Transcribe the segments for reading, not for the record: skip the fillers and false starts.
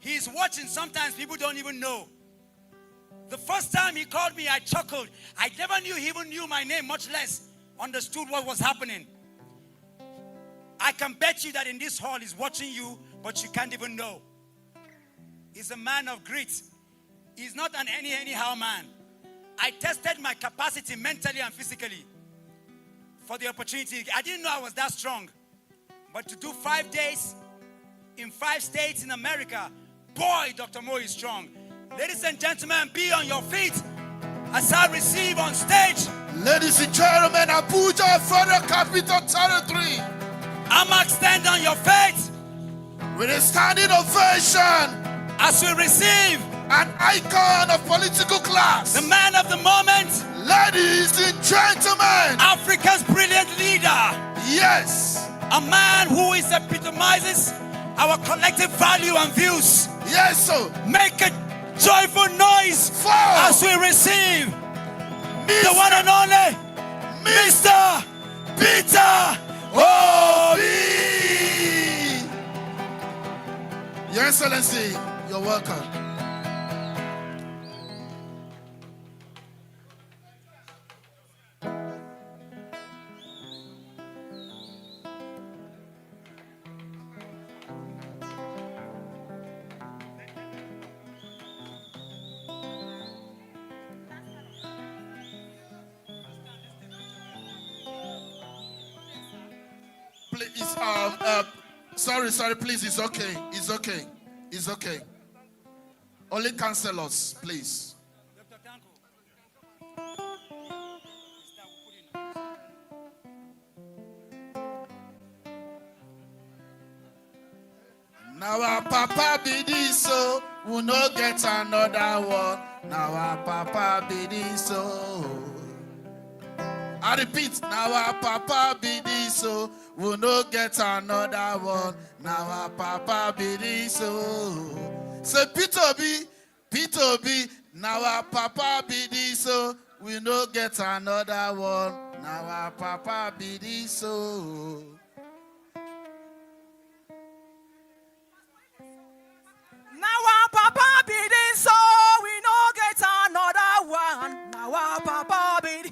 He's watching. Sometimes people don't even know. The first time he called me, I chuckled. I never knew he even knew my name, much less understood what was happening. I can bet you that in this hall he's watching you, but you can't even know. He's a man of grit. He's not an anyhow man. I tested my capacity mentally and physically for the opportunity. I didn't know I was that strong. But to do 5 days in 5 states in America, boy, Dr. Mo is strong. Ladies and gentlemen, be on your feet as I receive on stage. Ladies and gentlemen, Abuja Federal Capital Territory. Amak, stand on your feet. With a standing ovation. As we receive an icon of political class. The man of the moment. Ladies and gentlemen. Africa's brilliant leader. Yes. A man who epitomizes our collective value and views. Yes, sir. Make a joyful noise as we receive the one and only Mr. Peter Obi. Your Excellency, you're welcome. Sorry, please, it's okay. Only councillors, please. Now our papa be this, so we no get another one. Now our papa be this, so. I repeat, now our papa be this, so we no get another one. Now our papa be this, so. Say Peter B, now our papa be this, so we no get another one. Now our papa be this, so. Now our papa be this, so we no get another one. Now our papa be this.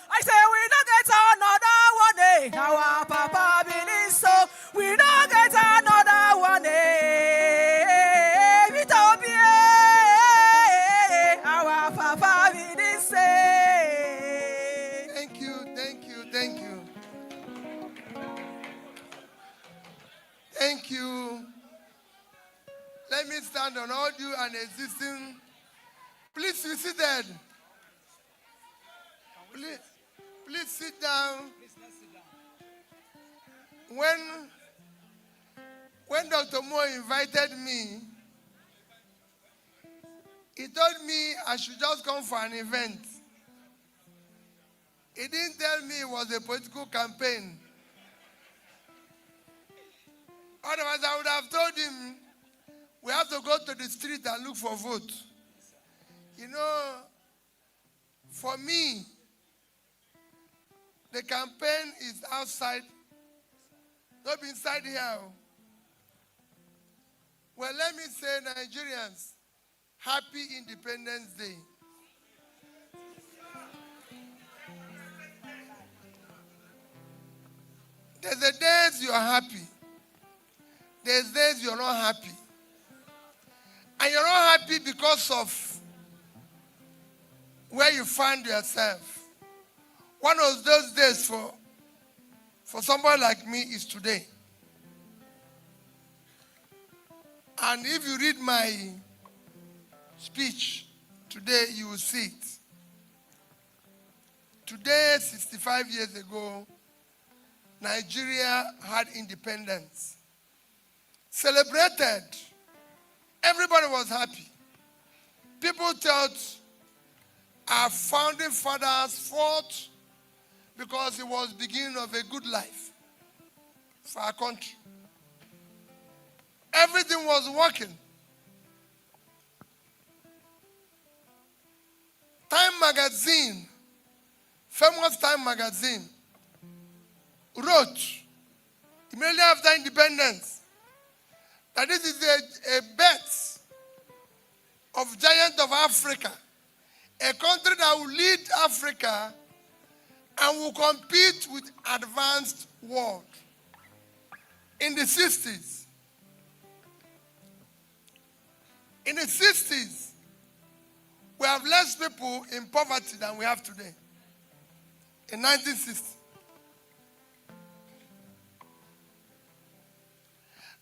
I say we no get another one, eh. Now our papa be this, so we no get another one, eh. We don't be, our papa be this, eh. Thank you. Thank you. Let me stand on all due and existing. Please be seated. Please sit down. When Dr. Mo invited me, he told me I should just come for an event. He didn't tell me it was a political campaign. Otherwise, I would have told him we have to go to the street and look for vote. You know, for me, the campaign is outside, not inside here. Well, let me say, Nigerians, happy Independence Day. There's the days you are happy. There's days you're not happy. And you're not happy because of where you find yourself. One of those days for somebody like me is today. And if you read my speech today, you will see it. Today, 65 years ago, Nigeria had independence. Celebrated. Everybody was happy. People thought our founding fathers fought because it was the beginning of a good life for our country. Everything was working. Time magazine, famous Time magazine, wrote immediately after independence that this is a bet of giant of Africa, a country that will lead Africa and will compete with advanced world. In the 60s, we have less people in poverty than we have today. In 1960.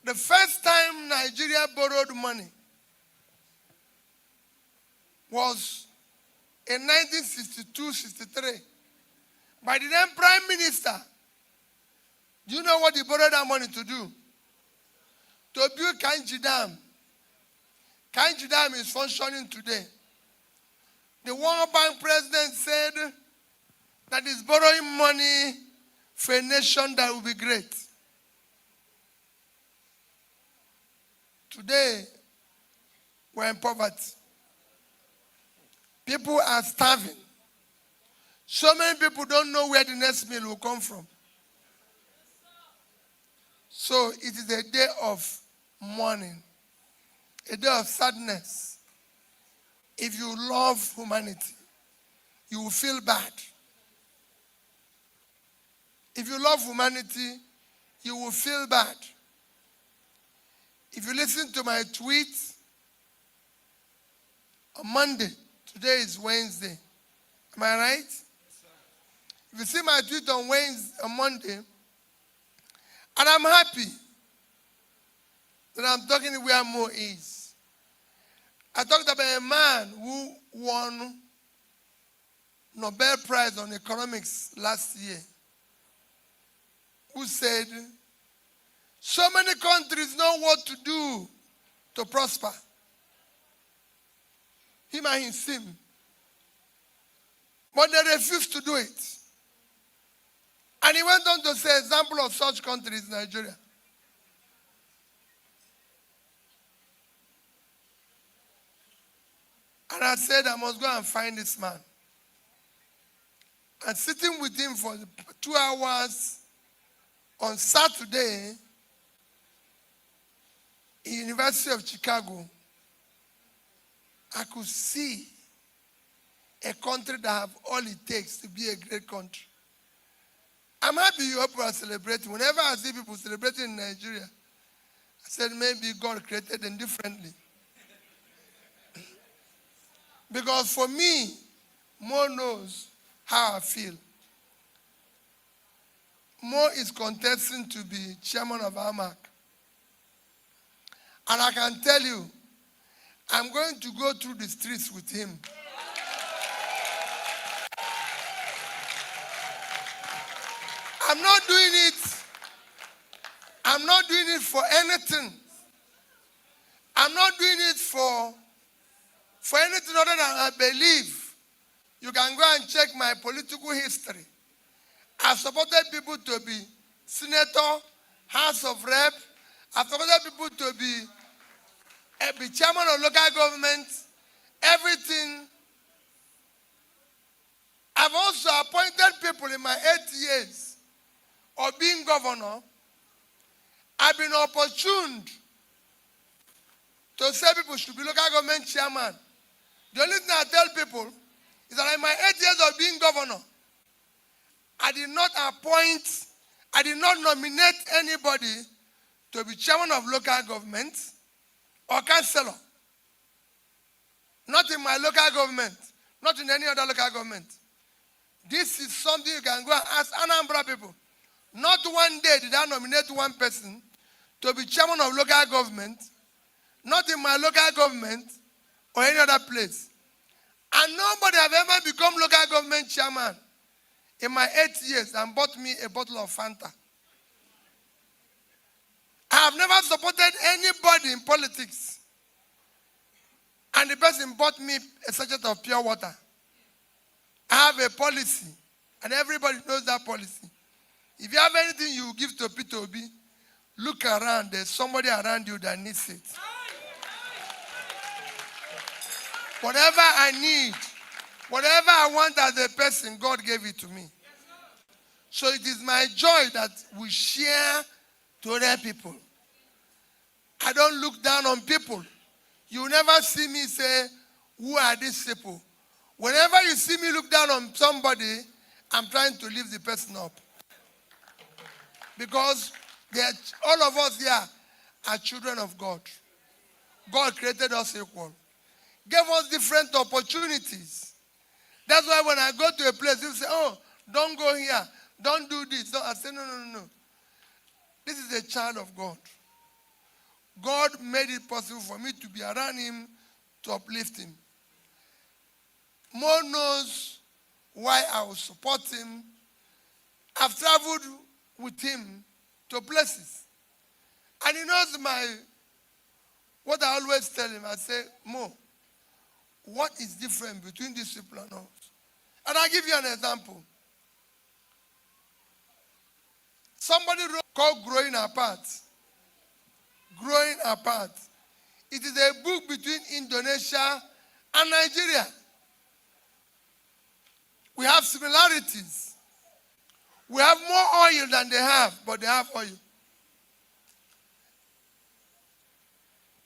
The first time Nigeria borrowed money was in 1962-63 by the then Prime Minister. Do you know what he borrowed that money to do? To build Kainji Dam. Kainji Dam is functioning today. The World Bank president said that he's borrowing money for a nation that will be great. Today, we're in poverty. People are starving. So many people don't know where the next meal will come from. So it is a day of mourning, a day of sadness. If you love humanity, you will feel bad. If you love humanity, you will feel bad. If you listen to my tweet on Monday, today is Wednesday. Am I right? Yes, if you see my tweet on Monday, and I'm happy that I'm talking where Mo is. I talked about a man who won Nobel Prize on economics last year, who said, so many countries know what to do to prosper. Him and his team. But they refuse to do it. And he went on to say, example of such countries, Nigeria. And I said, I must go and find this man. And sitting with him for 2 hours on Saturday in University of Chicago, I could see a country that have all it takes to be a great country. I'm happy you people are celebrating. Whenever I see people celebrating in Nigeria, I said maybe God created them differently. Because for me, Mo knows how I feel. Mo is contesting to be chairman of AMAC. And I can tell you, I'm going to go through the streets with him. I'm not doing it for anything. I'm not doing it for anything other than I believe. You can go and check my political history. I've supported people to be senator, House of Rep. I've supported people to be chairman of local government, everything. I've also appointed people in my 8 years of being governor. I've been opportuned to say people should be local government chairman. The only thing I tell people is that in my 8 years of being governor, I did not nominate anybody to be chairman of local government or councillor. Not in my local government, not in any other local government. This is something you can go and ask Anambra people. Not one day did I nominate one person to be chairman of local government, not in my local government or any other place. And nobody have ever become local government chairman in my 8 years and bought me a bottle of Fanta. I have never supported anybody in politics and the person bought me a sachet of pure water. I have a policy and everybody knows that policy. If you have anything you give to Peter Obi, look around, there's somebody around you that needs it. Whatever I need, whatever I want as a person, God gave it to me. So it is my joy that we share to other people. I don't look down on people. You never see me say, who are these people? Whenever you see me look down on somebody, I'm trying to lift the person up. Because all of us here are children of God. God created us equal. Gave us different opportunities. That's why when I go to a place, people say, oh, don't go here. Don't do this. Don't. I say, no. This is a child of God. God made it possible for me to be around him, to uplift him. Mo knows why I will support him. I've traveled with him to places. And he knows what I always tell him. I say, Mo, what is different between these people and us? And I'll give you an example. Somebody wrote called Growing Apart. Growing Apart. It is a book between Indonesia and Nigeria. We have similarities. We have more oil than they have, but they have oil.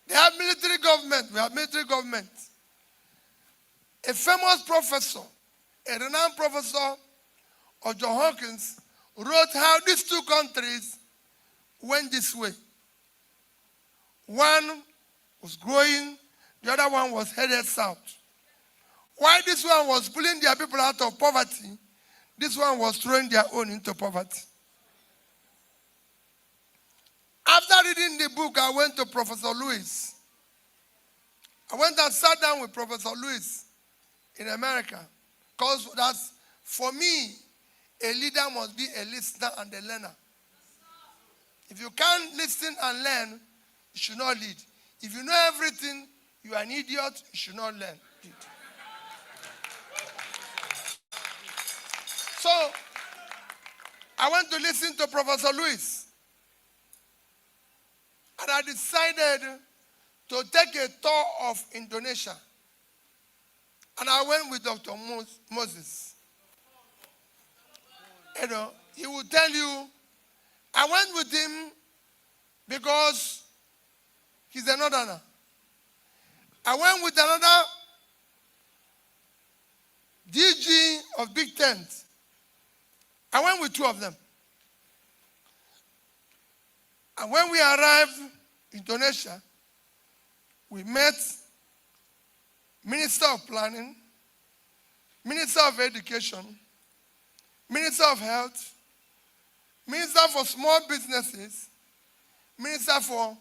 They have military government. We have military government. A famous professor, a renowned professor of John Hawkins, wrote how these two countries went this way. One was growing, the other one was headed south. While this one was pulling their people out of poverty, this one was throwing their own into poverty. After reading the book, I went to Professor Lewis. I went and sat down with Professor Lewis in America. Because that's, for me, a leader must be a listener and a learner. If you can't listen and learn, you should not lead. If you know everything, you are an idiot, you should not learn. So, I went to listen to Professor Lewis. And I decided to take a tour of Indonesia. And I went with Dr. Moses. You know, he will tell you, I went with him because he's a northerner. I went with another DG of Big Tent. I went with two of them. And when we arrived in Indonesia, we met Minister of Planning, Minister of Education, Minister of Health, Minister for Small Businesses, Minister for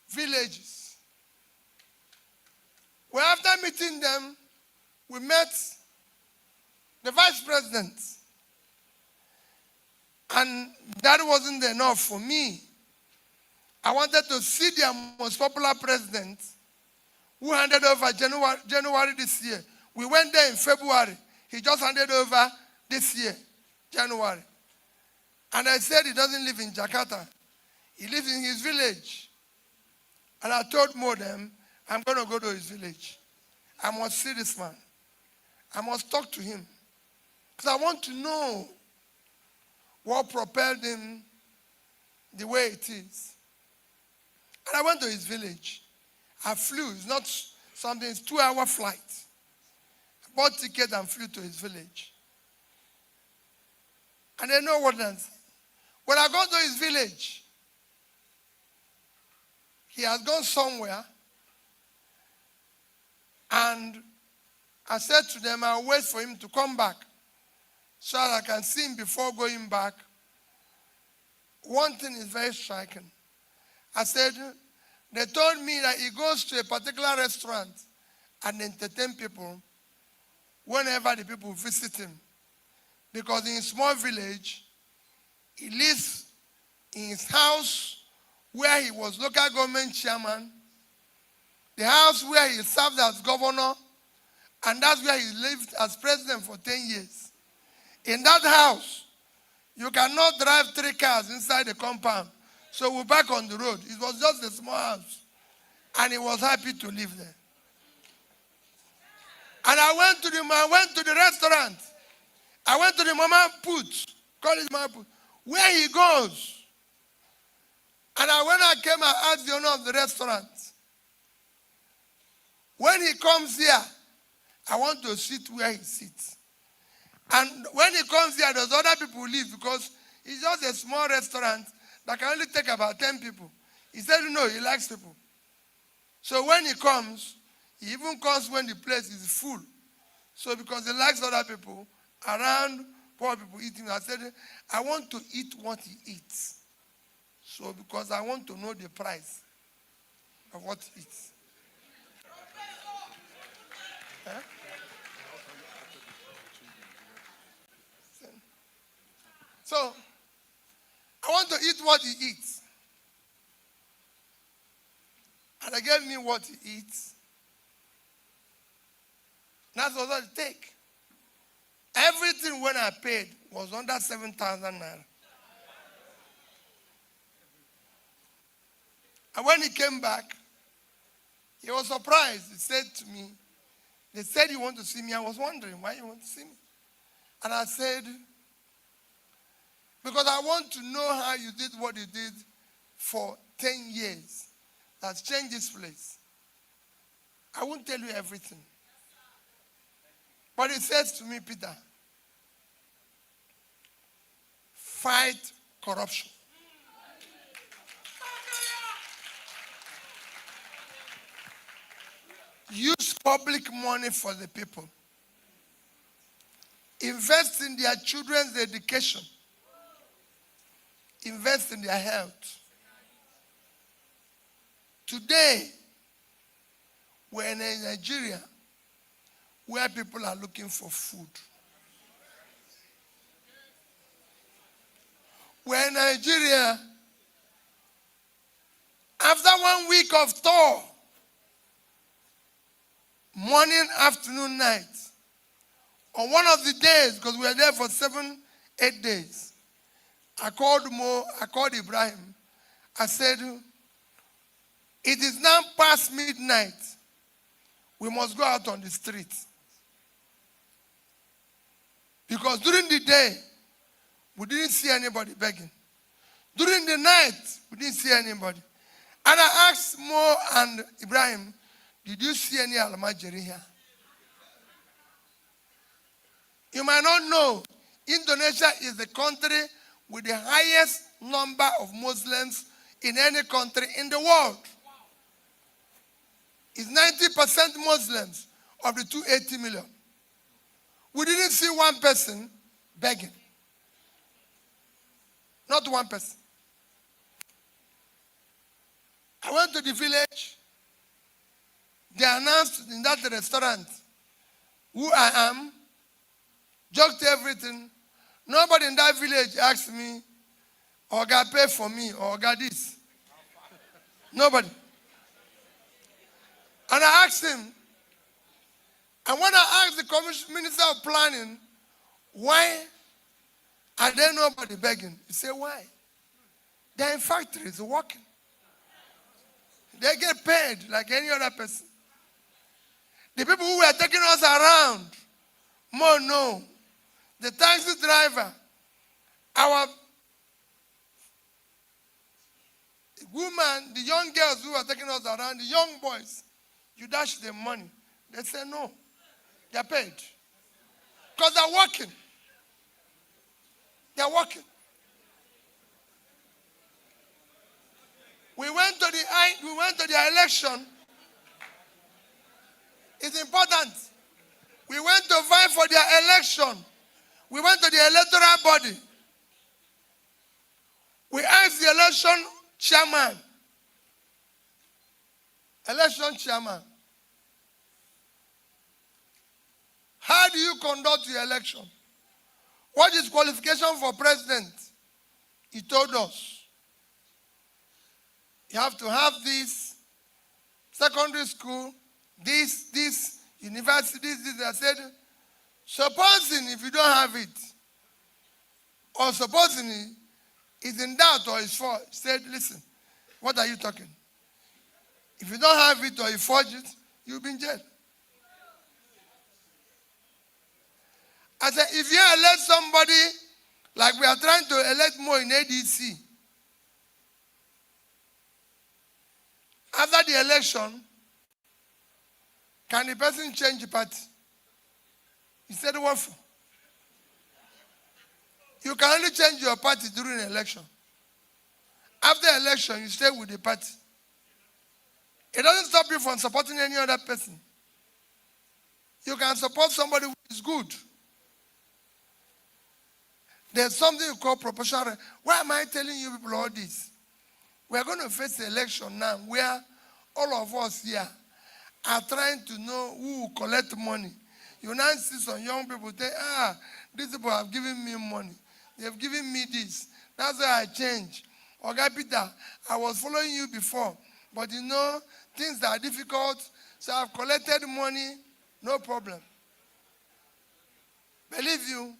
Villages. Well, after meeting them, we met the Vice President. And that wasn't enough for me. I wanted to see their most popular president, who handed over January this year. We went there in February. He just handed over this year, January. And I said he doesn't live in Jakarta. He lives in his village. And I told Modem, I'm going to go to his village. I must see this man. I must talk to him. Because I want to know what propelled him the way it is. And I went to his village. I flew. It's not something, it's a 2-hour flight. I bought ticket and flew to his village. And they know what I'm saying. When I got to his village, he has gone somewhere. And I said to them, I'll wait for him to come back so that I can see him before going back. One thing is very striking. I said, they told me that he goes to a particular restaurant and entertain people whenever the people visit him. Because in a small village, he lives in his house where he was local government chairman, the house where he served as governor, and that's where he lived as president for 10 years. In that house, you cannot drive 3 cars inside the compound. So we're back on the road. It was just a small house. And he was happy to live there. And I went to the restaurant. I went to the Mama Put, call it Mama Put. Where he goes, And when I came, I asked the owner of the restaurant, when he comes here, I want to sit where he sits. And when he comes here, there's other people who leave because it's just a small restaurant that can only take about 10 people. He said, no, he likes people. So when he comes, he even comes when the place is full. So because he likes other people, around poor people eating, I said, I want to eat what he eats. So because I want to know the price of what he eats. Huh? So, I want to eat what he eats. And they gave me what he eats. That's what I take. Everything when I paid was under 7,000 naira. And when he came back, he was surprised. He said to me, they said you want to see me. I was wondering why you want to see me. And I said, because I want to know how you did what you did for 10 years. That's changed this place. I won't tell you everything. But he says to me, Peter, fight corruption. Use public money for the people. Invest in their children's education. Invest in their health. Today, we're in Nigeria where people are looking for food. We're in Nigeria after 1 week of tour, morning, afternoon, night. On one of the days, because we were there for 7-8 days, I called Mo, I called Ibrahim. I said, it is now past midnight. We must go out on the street. Because during the day, we didn't see anybody begging. During the night, we didn't see anybody. And I asked Mo and Ibrahim, did you see any Almajiri here? You might not know, Indonesia is the country with the highest number of Muslims in any country in the world. It's 90% Muslims of the 280 million. We didn't see one person begging. Not one person. I went to the village. They announced in that restaurant who I am, joked everything. Nobody in that village asked me, Oga, pay for me, or Oga, this. Nobody. And I asked him, and when I asked the Minister of Planning, why are there nobody begging? He said, why? They're in factories working. They get paid like any other person. The people who were taking us around, more no. The taxi driver, our woman, the young girls who were taking us around, the young boys, you dash them money. They say no. They're paid. Because they're working. They're working. We went to the election. It's important. We went to fight for their election. We went to the electoral body. We asked the election chairman, how do you conduct your election? What is qualification for president? He told us, you have to have this, secondary school, this, university, this. I said, supposing if you don't have it, or supposing it's in doubt or it's false, he said, listen, what are you talking? If you don't have it or you forge it, you'll be in jail. I said, if you elect somebody like we are trying to elect more in ADC, After the election, can the person change the party? He said, what for? You can only change your party during an election. After election, you stay with the party. It doesn't stop you from supporting any other person. You can support somebody who is good. There's something called proportional. Why am I telling you people all this? We are going to face the election now where all of us here are trying to know who will collect money. You now see some young people say, these people have given me money. They have given me this. That's why I changed. Okay, Peter, I was following you before. But you know, things are difficult. So I've collected money. No problem. Believe you,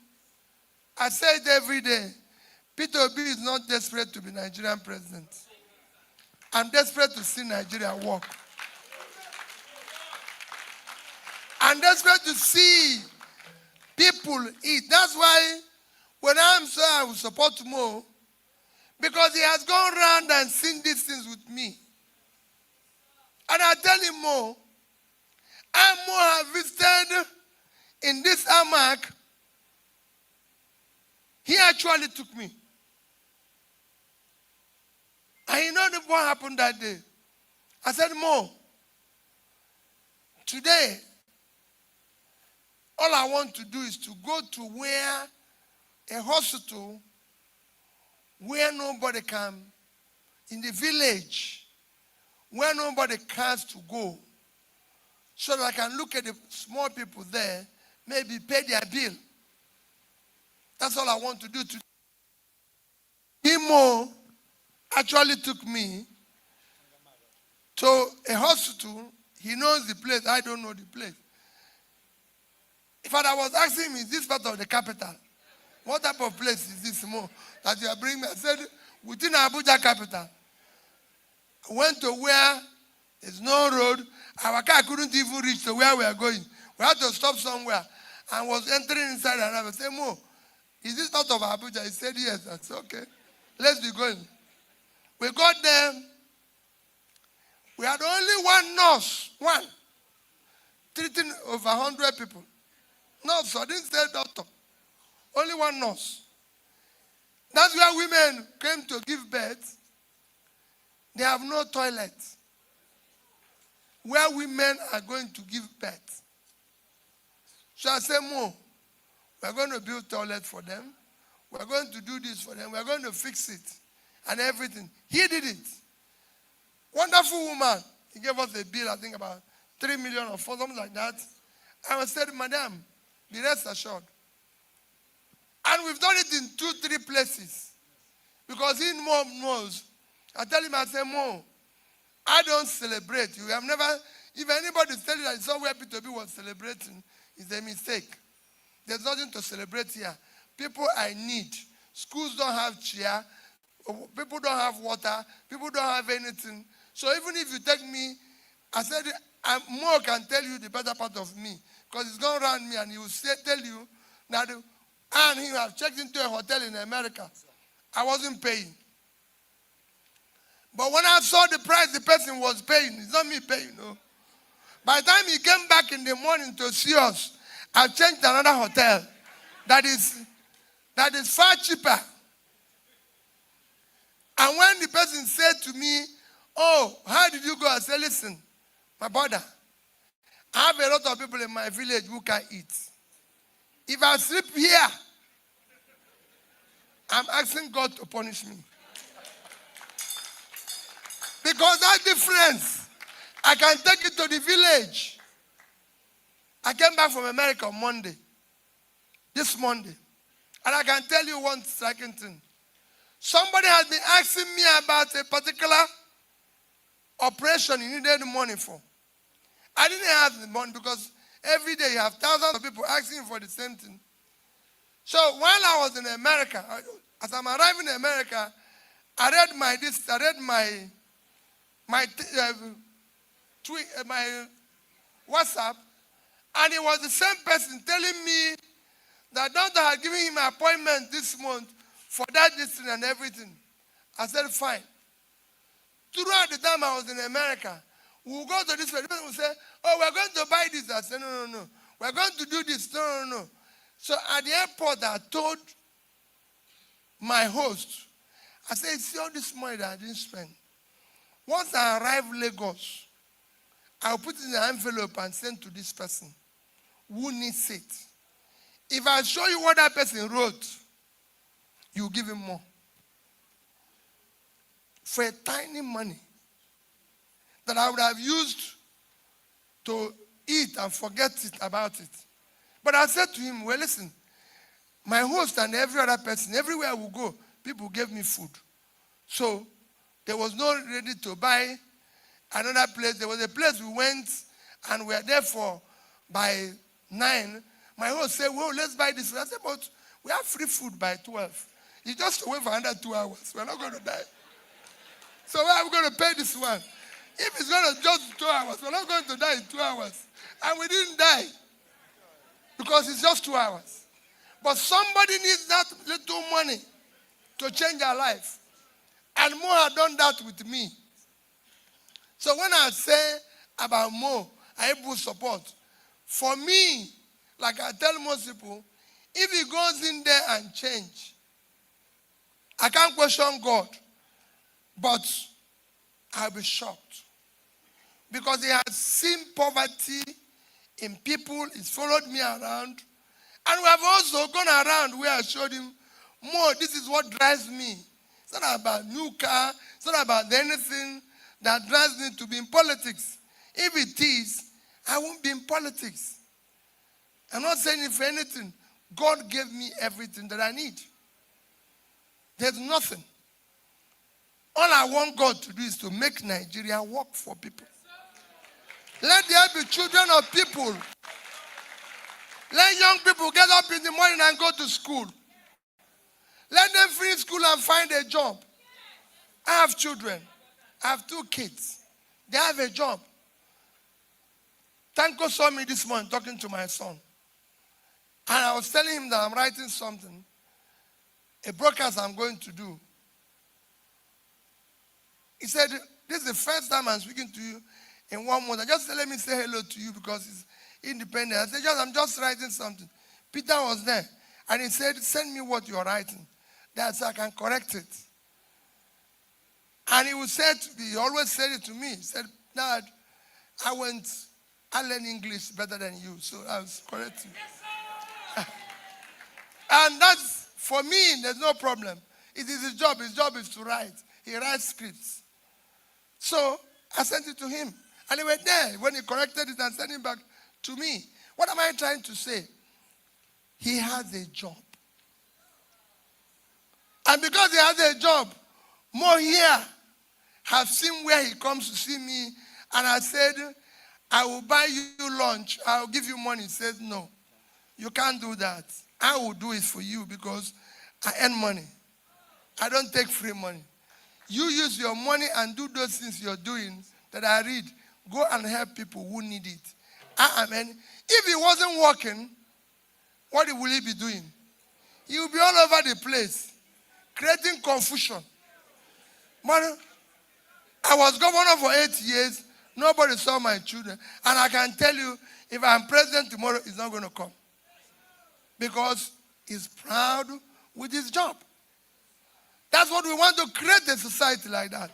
I say it every day. Peter Obi is not desperate to be Nigerian president. I'm desperate to see Nigeria work. I'm desperate to see people eat. That's why when I'm saying I will support Mo, because he has gone around and seen these things with me. And I tell him Mo, and Mo have visited in this Amak. He actually took me. And you know what happened that day? I said, Mo, today, all I want to do is to go to where a hospital where nobody can, in the village, where nobody cares to go, so that I can look at the small people there, maybe pay their bill. That's all I want to do today. Mo actually took me to a hospital. He knows the place. I don't know the place. In fact, I was asking him, is this part of the capital? What type of place is this more that you are bringing me? I said, within Abuja capital. I went to where there's no road. Our car couldn't even reach to where we are going. We had to stop somewhere. And was entering inside and I said, Mo, is this part of Abuja? He said, yes. I said, okay. Let's be going. We got there. We had only one nurse, one, treating over 100 people. Nurse, I didn't say doctor. Only one nurse. That's where women came to give birth. They have no toilet. Where women are going to give birth. So I said, Mo, we're going to build toilet for them. We're going to do this for them. We're going to fix it and everything. He did it. Wonderful woman. He gave us a bill, I think about 3 million or 4, something like that. I said, Madam, be rest assured. And we've done it in 2-3 places. Because he knows. I tell him, I say, Mo, I don't celebrate. You have never, if anybody tells you that it's somewhere Peter B was celebrating, it's a mistake. There's nothing to celebrate here. People I need. Schools don't have chair. People don't have water. People don't have anything. So even if you take me, I said, Mo can tell you the better part of me. Because he's gone around me and he will tell you that and he have checked into a hotel in America. I wasn't paying. But when I saw the price the person was paying, it's not me paying, no. By the time he came back in the morning to see us, I changed another hotel that is far cheaper. And when the person said to me, oh, how did you go? I said, listen, my brother, I have a lot of people in my village who can eat. If I sleep here, I'm asking God to punish me. Because that difference, I can take it to the village. I came back from America on Monday. This Monday. And I can tell you one striking thing. Somebody has been asking me about a particular operation he needed money for. I didn't have the money because every day you have thousands of people asking for the same thing. So while I was in America, as I'm arriving in America, I read my WhatsApp, and it was the same person telling me that doctor had given him an appointment this month for that, this thing and everything. I said, fine. Throughout the time I was in America, we will go to this place. People will say, oh, we're going to buy this. I said, no. We're going to do this. No. So at the airport, I told my host, I said, see all this money that I didn't spend. Once I arrive Lagos, I'll put it in an envelope and send to this person who needs it. If I show you what that person wrote, you give him more. For a tiny money that I would have used to eat and forget about it. But I said to him, well, listen, my host and every other person, everywhere I will go, people gave me food. So there was no ready to buy another place. There was a place we went and we were there for by 9. My host said, well, let's buy this. I said, but we have free food by 12. You just wait for another 2 hours. We're not going to die. So where are we going to pay this one? If it's going to just 2 hours, we're not going to die in 2 hours. And we didn't die because it's just 2 hours. But somebody needs that little money to change their life. And Mo had done that with me. So when I say about Mo, I put support. For me, like I tell most people, if he goes in there and change, I can't question God, but I'll be shocked. Because he has seen poverty in people, he's followed me around, and we have also gone around where I showed him, More, this is what drives me. It's not about new car, it's not about anything that drives me to be in politics. If it is, I won't be in politics. I'm not saying it for anything. God gave me everything that I need. There's nothing. All I want God to do is to make Nigeria work for people. Let there be children of people. Let young people get up in the morning and go to school. Let them finish school and find a job. I have children. I have 2 kids. They have a job. Tanko saw me this morning talking to my son. And I was telling him that I'm writing something, a broadcast I'm going to do. He said, this is the first time I'm speaking to you in 1 month. Just let me say hello to you because it's independent. I said, I'm just writing something. Peter was there. And he said, send me what you're writing. That's I can correct it. And he always said it to me. He said, Dad, I learned English better than you, so I was correcting. And that's, for me, there's no problem. It is his job. His job is to write. He writes scripts. So I sent it to him. And he went there when he corrected it and sent it back to me. What am I trying to say? He has a job. And because he has a job, more here have seen where he comes to see me. And I said, I will buy you lunch. I'll give you money. He says, no, you can't do that. I will do it for you because I earn money. I don't take free money. You use your money and do those things you're doing that I read. Go and help people who need it. If he wasn't working, what will he be doing? He will be all over the place, creating confusion. But I was governor for 8 years. Nobody saw my children. And I can tell you, if I'm president tomorrow, he's not going to come. Because he's proud with his job. That's what we want to create a society like that.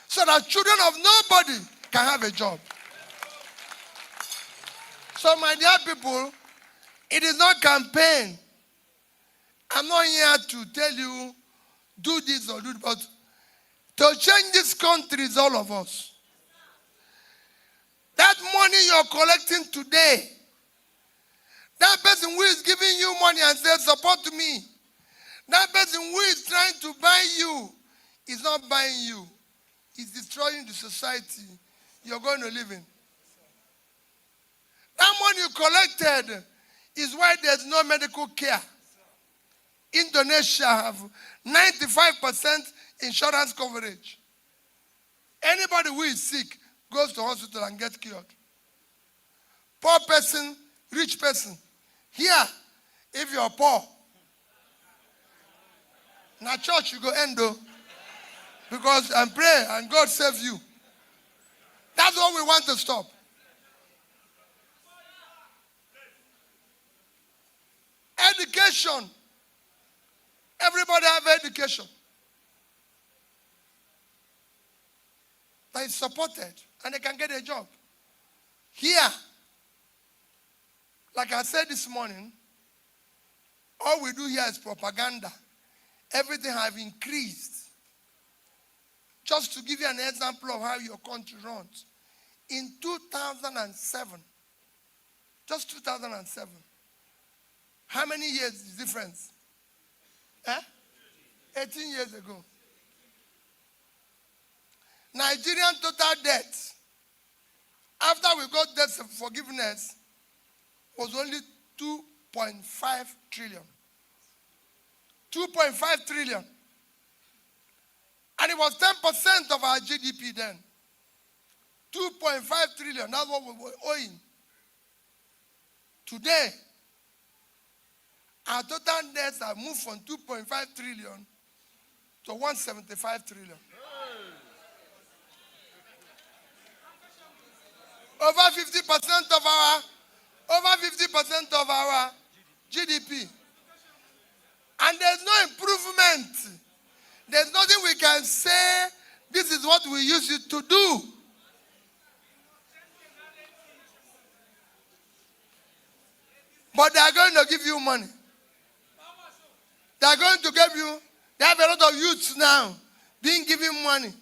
So that children of nobody can have a job. So my dear people, it is not campaign. I'm not here to tell you, do this or do that. But to change this country is all of us. That money you're collecting today, that person who is giving you money and says, support me, that person who is trying to buy you is not buying you. He's destroying the society you're going to live in. That money you collected is why there's no medical care. Indonesia have 95% insurance coverage. Anybody who is sick goes to hospital and gets cured. Poor person, rich person. Here, if you're poor, now church you go endo. Because and pray and God save you. That's what we want to stop. Education. Everybody have education. That is supported and they can get a job. Here, like I said this morning, all we do here is propaganda. Everything have increased. Just to give you an example of how your country runs. In 2007, just 2007, how many years is difference? 18 years ago. Nigerian total debt, after we got debt forgiveness, was only 2.5 trillion. 2.5 trillion. And it was 10% of our GDP then. 2.5 trillion, that's what we were owing. Today, our total debts have moved from 2.5 trillion to 175 trillion. Over 50% of our GDP. And there's no improvement. There's nothing we can say, this is what we used it to do. But they are going to give you money. They are going to give you, they have a lot of youths now being given money.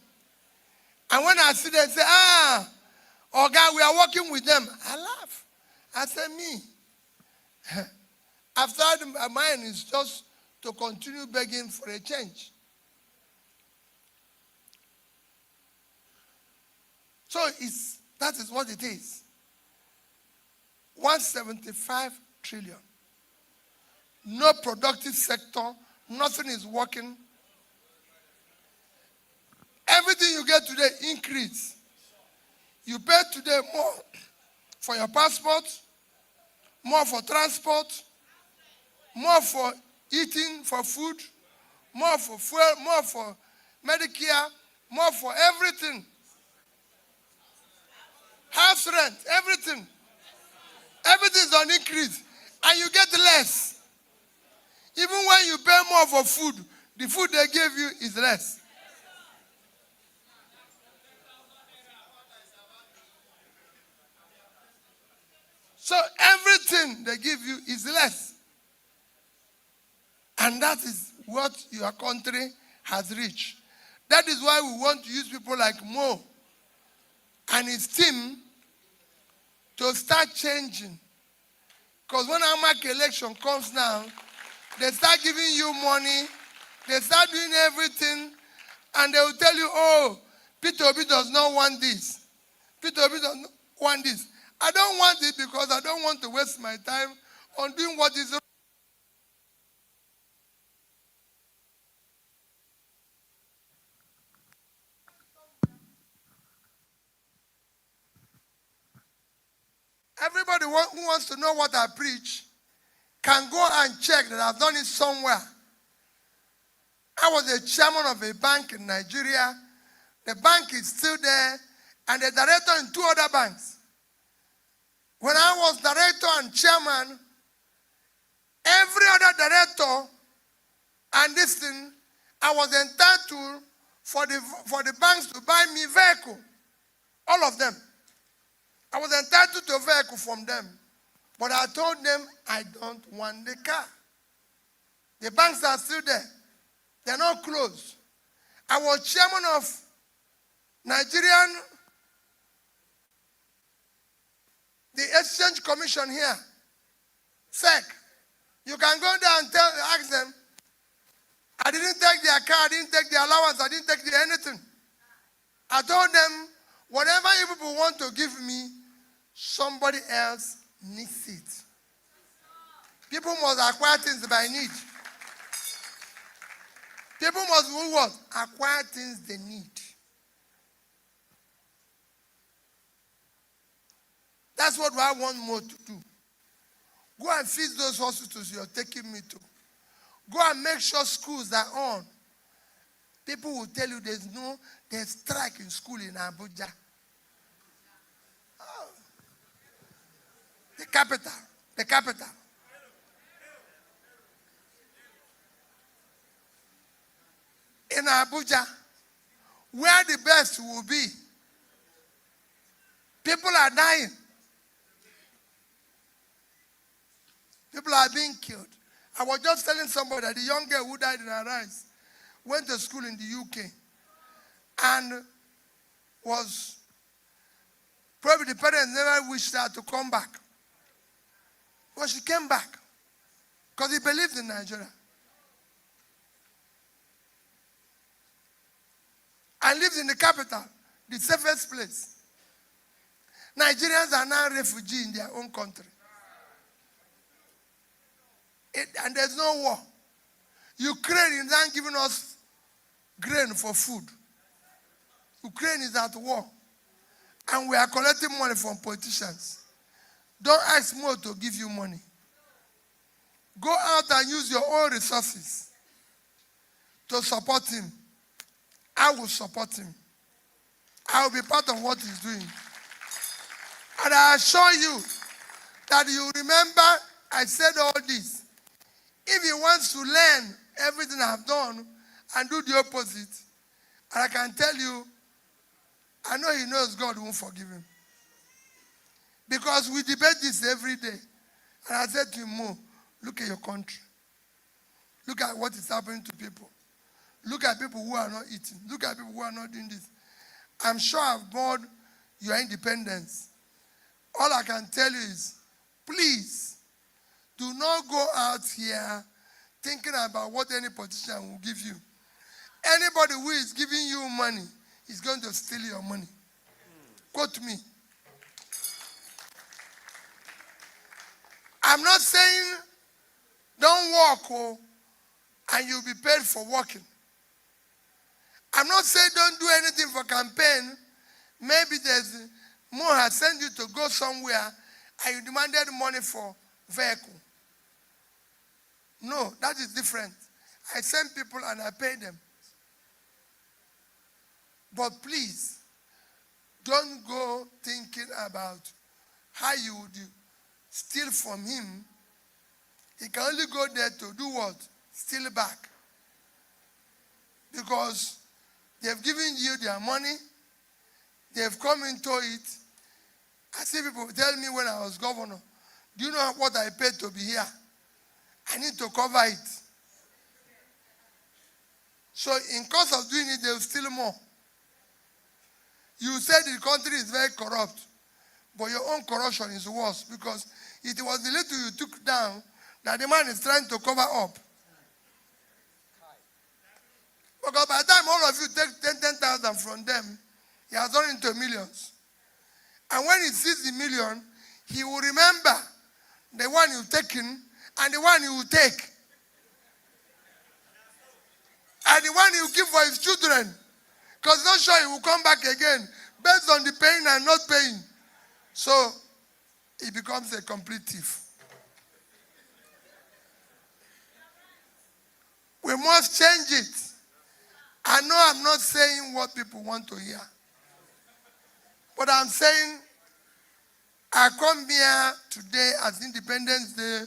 And when I see them say, oh God, we are working with them, I laugh. I say, me. After my mind is just to continue begging for a change. So that is what it is. 175 trillion. No productive sector. Nothing is working. Everything you get today increase. You pay today more for your passport, more for transport, more for eating, for food, more for fuel, more for Medicare, more for everything. House rent, everything. Everything is on increase. And you get less. Even when you pay more for food, the food they give you is less. So everything they give you is less. And that is what your country has reached. That is why we want to use people like Mo and his team to start changing. Because when our mark election comes now, they start giving you money, they start doing everything, and they will tell you, oh, Peter Obi does not want this. Peter Obi does not want this. I don't want it because I don't want to waste my time on doing what is wrong. Everybody who wants to know what I preach can go and check that I've done it somewhere. I was a chairman of a bank in Nigeria. The bank is still there, and the director in 2 other banks. When I was director and chairman, every other director and this thing, I was entitled for the banks to buy me vehicle. All of them. I was entitled to a vehicle from them. But I told them I don't want the car. The banks are still there. They're not closed. I was chairman of Nigerian, the Exchange Commission here, SEC. You can go there and ask them, I didn't take their car, I didn't take their allowance, I didn't take their anything. I told them, whatever you people want to give me, somebody else needs it. People must acquire things by need. People must do what? Acquire things they need. That's what I want more to do. Go and feed those hospitals you're taking me to. Go and make sure schools are on. People will tell you there's strike in school in Abuja. Oh. The capital. In Abuja, where the best will be, people are dying. People are being killed. I was just telling somebody that the young girl who died in her eyes went to school in the UK and was probably the parents never wished her to come back. But she came back because he believed in Nigeria. And lives in the capital, the safest place. Nigerians are now refugees in their own country. And there's no war. Ukraine is not giving us grain for food. Ukraine is at war. And we are collecting money from politicians. Don't ask Mo to give you money. Go out and use your own resources to support him. I will support him. I will be part of what he's doing. And I assure you that you remember I said all this. If he wants to learn everything I've done and do the opposite, and I can tell you, I know he knows God won't forgive him. Because we debate this every day. And I said to him, Mo, look at your country. Look at what is happening to people. Look at people who are not eating. Look at people who are not doing this. I'm sure I've bored your independence. All I can tell you is, please, do not go out here thinking about what any politician will give you. Anybody who is giving you money is going to steal your money. Quote me. I'm not saying don't work and you'll be paid for working. I'm not saying don't do anything for campaign. Maybe there's more has sent you to go somewhere and you demanded money for vehicle. No, that is different. I send people and I pay them. But please, don't go thinking about how you would steal from him. He can only go there to do what? Steal back. Because they've given you their money. They've come into it. I see people tell me when I was governor, do you know what I paid to be here? I need to cover it. So in course of doing it, they'll steal more. You said the country is very corrupt, but your own corruption is worse because it was the little you took down that the man is trying to cover up. Because by the time all of you take 10,000 from them, he has turned into millions. And when he sees the million, he will remember the one you've taken and the one he will take. And the one he will give for his children. Because not sure he will come back again based on the paying and not paying. So he becomes a complete thief. We must change it. I know I'm not saying what people want to hear. But I'm saying I come here today as Independence Day.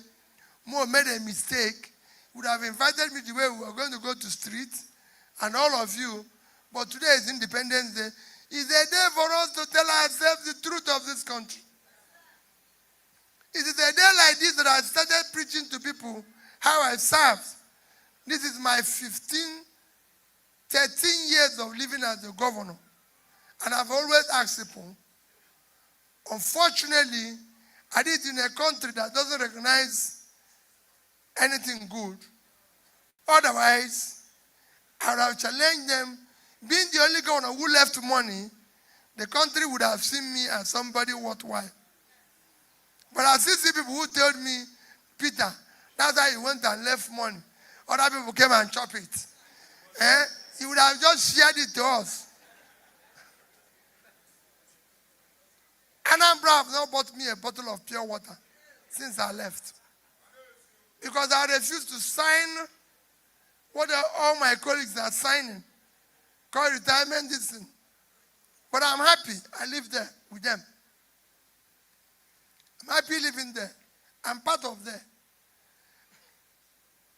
Mo made a mistake. Would have invited me the way we were going to go to street and all of you. But today is Independence Day. It's a day for us to tell ourselves the truth of this country. It is a day like this that I started preaching to people how I serve. This is my 13 years of living as a governor. And I've always asked people, unfortunately, I did it in a country that doesn't recognize anything good. Otherwise, I would have challenged them. Being the only governor who left money, the country would have seen me as somebody worthwhile. But I still see people who told me, Peter, that's how you went and left money. Other people came and chopped it. He would have just shared it to us. Anambra have now bought me a bottle of pure water since I left. Because I refused to sign what all my colleagues are signing call retirement this thing. But I'm happy. I live there with them. I'm happy living there. I'm part of there.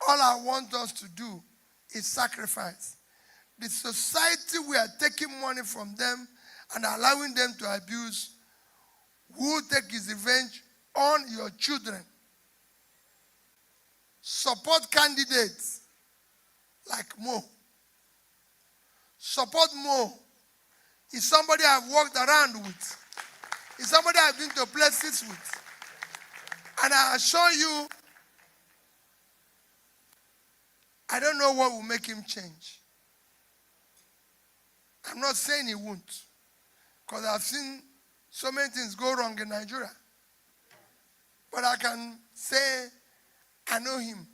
All I want us to do is sacrifice. The society we are taking money from them and allowing them to abuse, who will take his revenge on your children. Support candidates like Mo. Support Mo. He's somebody I've walked around with. He's somebody I've been to places with. And I assure you, I don't know what will make him change. I'm not saying he won't, because I've seen so many things go wrong in Nigeria. But I can say I know him.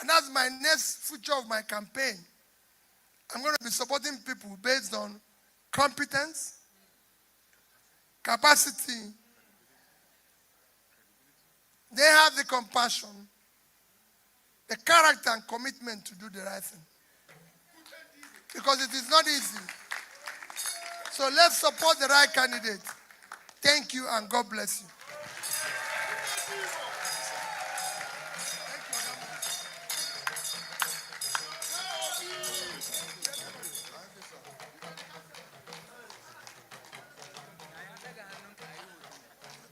And that's my next feature of my campaign. I'm going to be supporting people based on competence, capacity. They have the compassion, the character and commitment to do the right thing. Because it is not easy. So let's support the right candidate. Thank you and God bless you.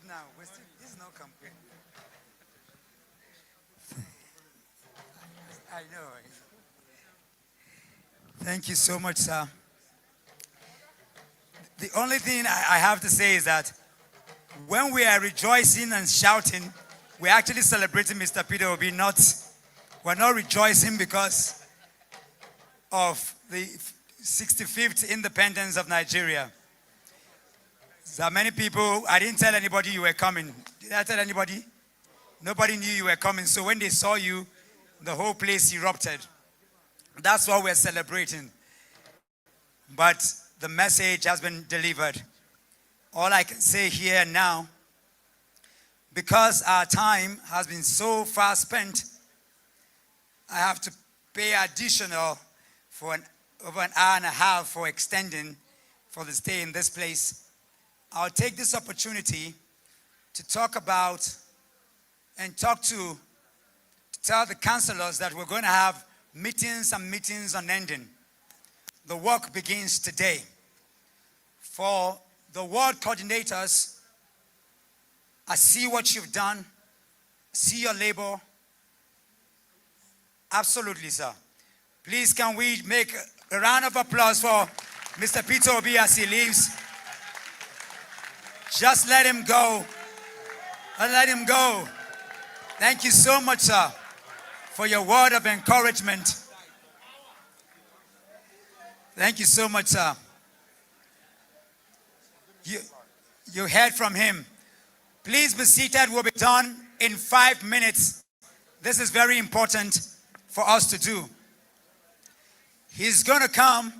Now, this is not campaign. I know. Thank you so much, sir. The only thing I have to say is that when we are rejoicing and shouting, we're actually celebrating Mr. Peter Obi. We're not rejoicing because of the 65th independence of Nigeria. There are many people, I didn't tell anybody you were coming. Did I tell anybody? Nobody knew you were coming. So when they saw you, the whole place erupted. That's what we're celebrating. But the message has been delivered. All I can say here now, because our time has been so far spent, I have to pay additional for over an hour and a half for extending for the stay in this place. I'll take this opportunity to talk about and to tell the councillors that we're going to have meetings and meetings unending. The work begins today. For the ward coordinators, I see what you've done, see your labor. Absolutely, sir. Please, can we make a round of applause for Mr. Peter Obi as he leaves? Just let him go. Let him go. Thank you so much, sir, for your word of encouragement. Thank you so much, sir. You heard from him. Please be seated. We'll be done in 5 minutes. This is very important for us to do. He's going to come.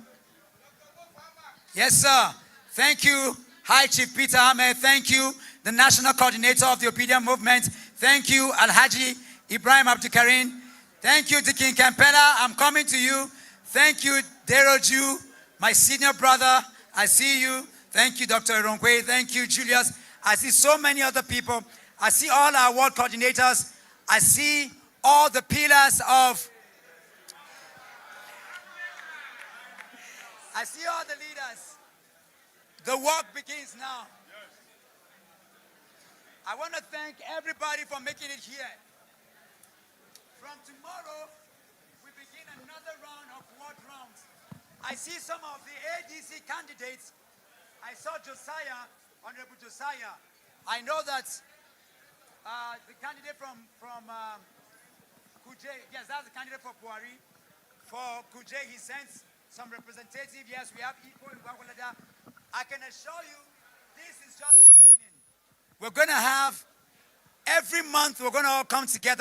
Yes, sir. Thank you, High Chief Peter Ahmed. Thank you, the National Coordinator of the Obedient Movement. Thank you, Alhaji Ibrahim Abdulkarim. Thank you, Dikin Kampela. I'm coming to you. Thank you, Deroju, my senior brother. I see you. Thank you, Dr. Ronkwe. Thank you, Julius. I see so many other people. I see all our ward coordinators. I see all the pillars of... I see all the leaders. The work begins now. I want to thank everybody for making it here. From tomorrow, we begin another round of ward rounds. I see some of the ADC candidates. I saw Josiah, Honorable Josiah. I know that the candidate from Kuje, yes, that's the candidate for Buhari. For Kuje, he sent some representative. Yes, we have equal in Gwagwalada. I can assure you, this is just the beginning. We're going to have, every month, we're going to all come together